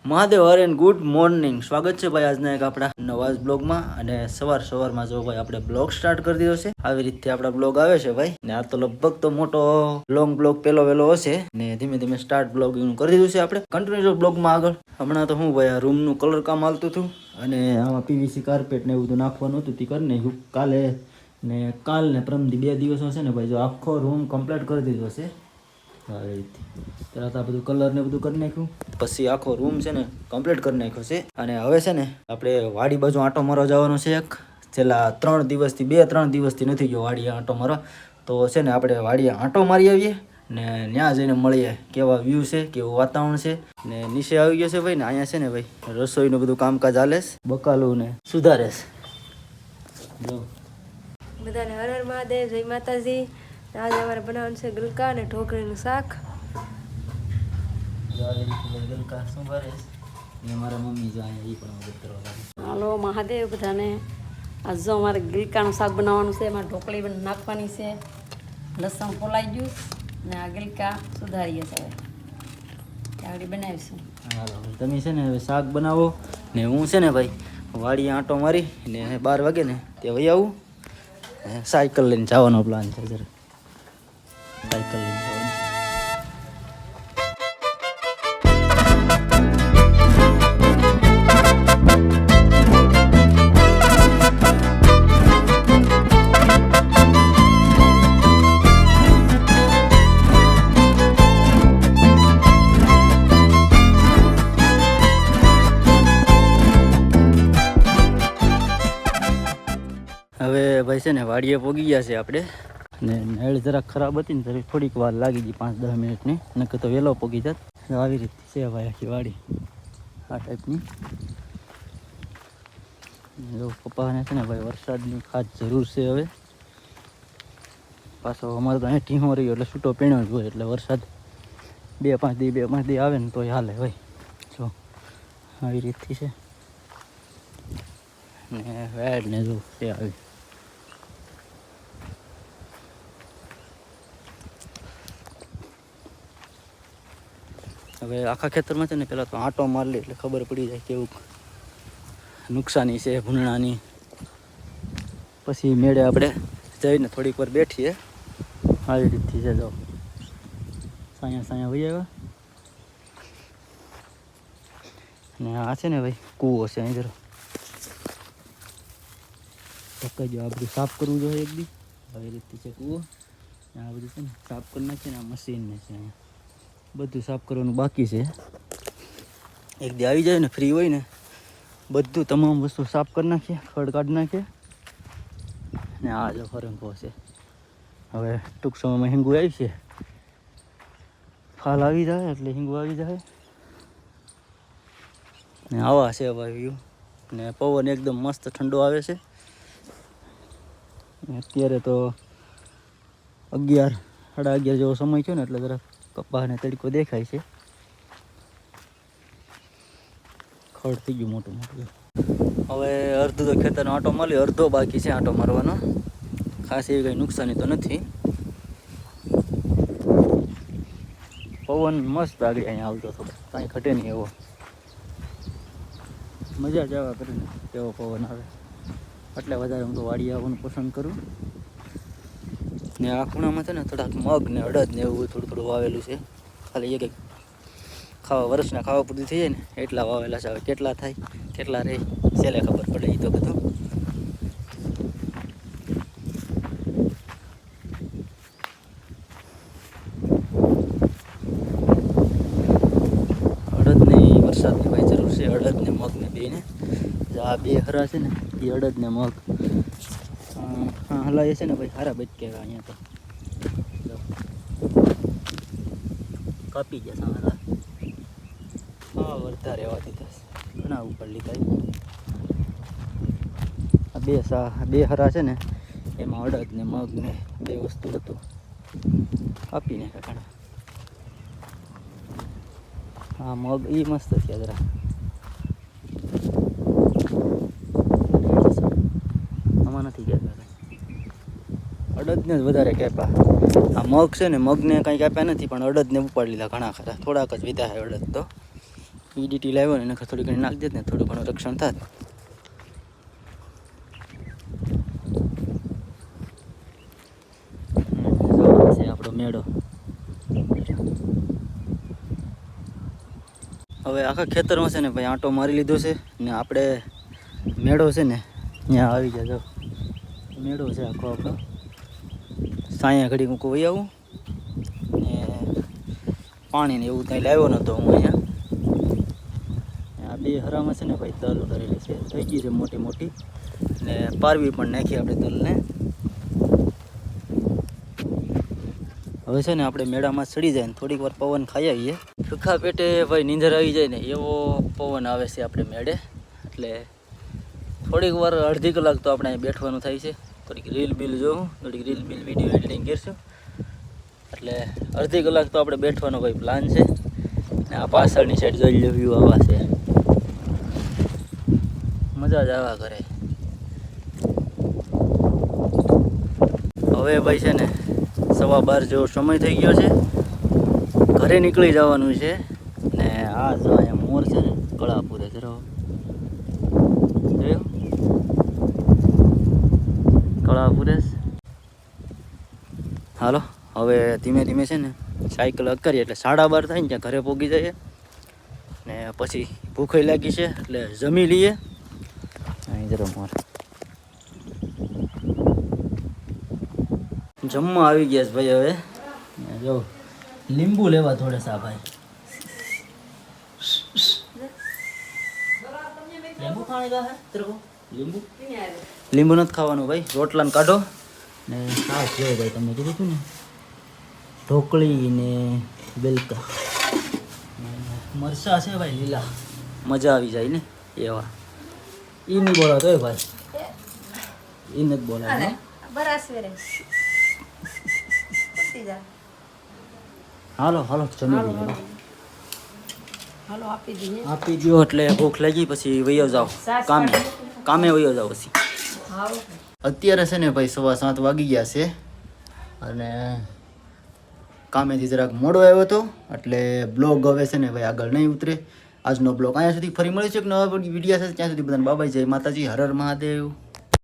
Mahadev Har and good morning. સ્વાગત છે ભાઈ આજના એક આપણા નવા બ્લોગમાં. અને સવારમાં જો ભાઈ આપણે બ્લોગ સ્ટાર્ટ કરી દીધો છે. આવી રીતે આપણા બ્લોગ આવે છે ભાઈ. ને આ તો લગભગ તો મોટો લોંગ બ્લોગ પેલો વેલો હશે ને ધીમે ધીમે સ્ટાર્ટ બ્લોગિંગ કરી દીધું છે આપણે કન્ટિન્યુ બ્લોગમાં આગળ. હમણાં તો હું ભાઈ આ રૂમનું કલર કામ હાલતું હતું અને આમાં પીવીસી કાર્પેટ ને એવું બધું નાખવાનું હતું તે કરી નાખ્યું કાલ ને પરમથી 2 દિવસમાં છે ને ભાઈ જો આખો રૂમ કમ્પ્લીટ કરી દીધો છે. આવી રીતે તરત આ બધું કલર ને બધું કરી નાખ્યું પછી આખો રૂમ છે ને કમ્પ્લીટ કરી નાખ્યો છે. અને હવે છે ને આપણે વાડી બાજુ આંટો મારવા જવાનો છે. એક છેલ્લા 3 દિવસથી નથી ગયો વાડીએ આંટો મારવા. તો છે ને આપણે વાડીએ આંટો મારી આવીએ ને ત્યાં જઈને મળીએ કેવા વ્યૂ છે, કેવું વાતાવરણ છે. ને નીચે આવી ગયો છે ભાઈ ને અહીંયા છે ને ભાઈ રસોઈનું બધું કામકાજ હાલે છે. બકાલું ને સુધારે છે. જો બધાને હર હર મહાદેવ, જય માતાજી. આજે અમારે બનાવવાનું છે ગલકા અને ઢોકળીનું શાક. ગલકા સુધારે ને મારા મમ્મી જો અહીંયા એ પણ મદદ કરવા લાગી. હાલો મહાદેવ બધાને. આજ જો અમારે ગલકાનું શાક બનાવવાનું છે. એમાં ઢોકળી નાખવાની છે. લસણ પોલાઈ ગયું ને આ ગલકા સુધારીએ છે. હવે આવડી બનાવીશું. હાલો તમે છે ને હવે શાક બનાવો ને હું છે ને ભાઈ વાડીએ આંટો મારી ને 12 વાગે ને તે વહી આવું. સાયકલ લઈને જવાનો પ્લાન છે. જરા સાયકલ લઈને જવાનું છે. હવે ભાઈ છે ને વાડીએ પોગી ગયા છે આપણે. ને નળ જરાક ખરાબ હતી ને તરી થોડીક વાર લાગી ગઈ 5-10 મિનિટની. નકર તો વહેલો પોગી જાત. આવી રીતે છે ભાઈ આખી વાડી આ ટાઈપની. જો કપાને છે ને ભાઈ વરસાદની ખાસ જરૂર છે હવે. પાછો અમારે તો અહીં ટીમો રહ્યો એટલે છૂટો પીણો જ હોય. એટલે વરસાદ 2-5 દી આવે ને તોય હાલે ભાઈ. જો આવી રીતથી છે ને વેડ ને જો છે આવી. હવે આખા ખેતરમાં છે ને પહેલાં તો આંટો મારી લે એટલે ખબર પડી જાય કેવું નુકસાની છે ભૂંડણાની. પછી મેળે આપણે જઈને થોડીક વાર બેઠીએ. આવી રીતથી છે જો સાયા વહી આવ્યા. ને આ છે ને ભાઈ કૂવો છે અહીં જરો જો આ બધું સાફ કરવું જોઈએ એક દી. આવી રીતથી છે કૂવો. આ બધું છે ને સાફ કરી નાખીએ ને આ મશીનને છે અહીંયા બધું સાફ કરવાનું બાકી છે. એક દી આવી જાય ને ફ્રી હોય ને બધું તમામ વસ્તુ સાફ કરી નાખીએ, ખડ કાઢી નાખીએ. ને આ જો ફરંગો છે. હવે ટૂંક સમયમાં હિંગુ આવી છે. ફાલ આવી જાય એટલે હિંગુ આવી જાય. ને આવા છે વ્યૂ. ને પવન એકદમ મસ્ત ઠંડો આવે છે. અત્યારે તો 11-11:30 જેવો સમય છે ને એટલે જરાક કપાસને તડકો દેખાય છે. ખડ થઈ ગયું મોટું. હવે અડધું તો ખેતરનો આંટો માર્યો, અડધો બાકી છે આંટો મારવાનો. ખાસ એવી કંઈ નુકસાની તો નથી. પવન મસ્ત આગળ અહીંયા આવતો હતો, કાંઈ ઘટે નહીં એવો. મજા જ આવવા કરીને એવો પવન આવે. એટલે વધારે હું તો વાડીએ આવવાનું પસંદ કરું. ને આ ખૂણામાં છે ને થોડાક મગ ને અડદ ને એવું થોડું વાવેલું છે. ખાલી એક વર્ષના ખાવા પૂરતી થઈ જાય ને એટલા વાવેલા છે. હવે કેટલા થાય કેટલા રહે છેલ્લે ખબર પડે એ તો બધું. અડદની વરસાદની ભાઈ જરૂર છે. અડદ ને મગ ને બેને આ 2 હરા છે ને એ અડદ ને મગ હલાય છે ને ભાઈ સારા બચકે અહીંયા તો કાપી ગયા સારા. હા વરતા રહેવાથી થશે ઘણા ઉપર લીધા. આ 2 હરા છે ને એમાં અડદ ને મગ ને 2 વસ્તુ હતું કાપીને ઘણા. હા મગ એ મસ્ત થયા જરા. આમાં નથી ગયા. અડદને જ વધારે કાપ્યા. આ મગ છે ને મગને કાંઈ કાપ્યા નથી પણ અડદને ઉપાડી લીધા ઘણા ખરા. થોડાક જ વિધા છે અડદ તો. ઈડીટી લાવ્યો ને એને થોડી ઘણી નાખી દેત ને થોડું ઘણું રક્ષણ થાત. છે આપણો મેળો. હવે આખા ખેતરમાં છે ને ભાઈ આંટો મારી લીધો છે ને આપણે મેળો છે ને ત્યાં આવી જાય. જો મેળો છે આખો આપણો. સાયા ઘડી મૂકું વહી આવું ને પાણી ને એવું કંઈ લાવ્યો નહોતો હું અહીંયા. આ બે હરામાં છે ને ભાઈ તલ કરેલી છે, થઈ ગઈ છે મોટી મોટી ને પારવી પણ નાખી આપણે તલને. હવે છે ને આપણે મેળામાં ચડી જાય ને થોડીક વાર પવન ખાઈ આવીએ. સુખા પેટે ભાઈ નીંદર આવી જાય ને એવો પવન આવે છે આપણે મેળે. એટલે થોડીક વાર અડધી કલાક તો આપણે અહીં બેઠવાનું થાય છે. થોડીક રીલ બિલ જોવું, થોડીક રીલ બિલ વિડીયો એડિટિંગ કરીશું. એટલે અડધી કલાક તો આપણે બેઠવાનો ભાઈ પ્લાન છે. ને આ પાછળની સાઈડ જોઈ લો, વ્યૂ આવા છે, મજા જ આવા કરે. હવે ભાઈ છે ને 12:15 જેવો સમય થઈ ગયો છે, ઘરે નીકળી જવાનું છે. ને આ જો અહીંયા મોર છે ને કળા પૂરે જરો જોયો, કળા પૂરે. હાલો હવે ધીમે ધીમે છે ને સાયકલ અકારીએ એટલે 12:30 થાય ને ત્યાં ઘરે પહોંચી જઈએ. ને પછી ભૂખ લાગી છે એટલે જમી લઈએ. અહીં જરો મોર જમવા આવી ગયા છે ભાઈ. હવે જો લીંબુ લેવા થોડે સા ભાઈ. લીંબુ ખાને કા હે તેરે કો? લીંબુ નથી ખાવાનું ભાઈ, રોટલાને કાઢો ને શાક લો ભાઈ. તમને કીધું હતું ને ઢોકળી ને બેલકા મરસા છે ભાઈ લીલા, મજા આવી જાય ને એવા. ઈ નહીં બોલાતો હોય ભાઈ, ઈ નથી બોલાતો. હાલો હાલો જમી લઈએ. હાલો આપી દઈએ. આપી દો એટલે ભૂખ લાગી પછી વયો જાઓ કામે વયો જાઓ પછી. અત્યારે છે ને ભાઈ 7:15 વાગી ગયા છે અને કામેથી જરાક મોડો આવ્યો હતો એટલે બ્લોગ હવે છે ને ભાઈ આગળ નહીં ઉતરે. આજનો બ્લોગ અહીંયા સુધી. ફરી મળીશું એક નવા વિડીયો સાથે. ત્યાં સુધી બધાને બાબાઈ, જય માતાજી, હર હર મહાદેવ.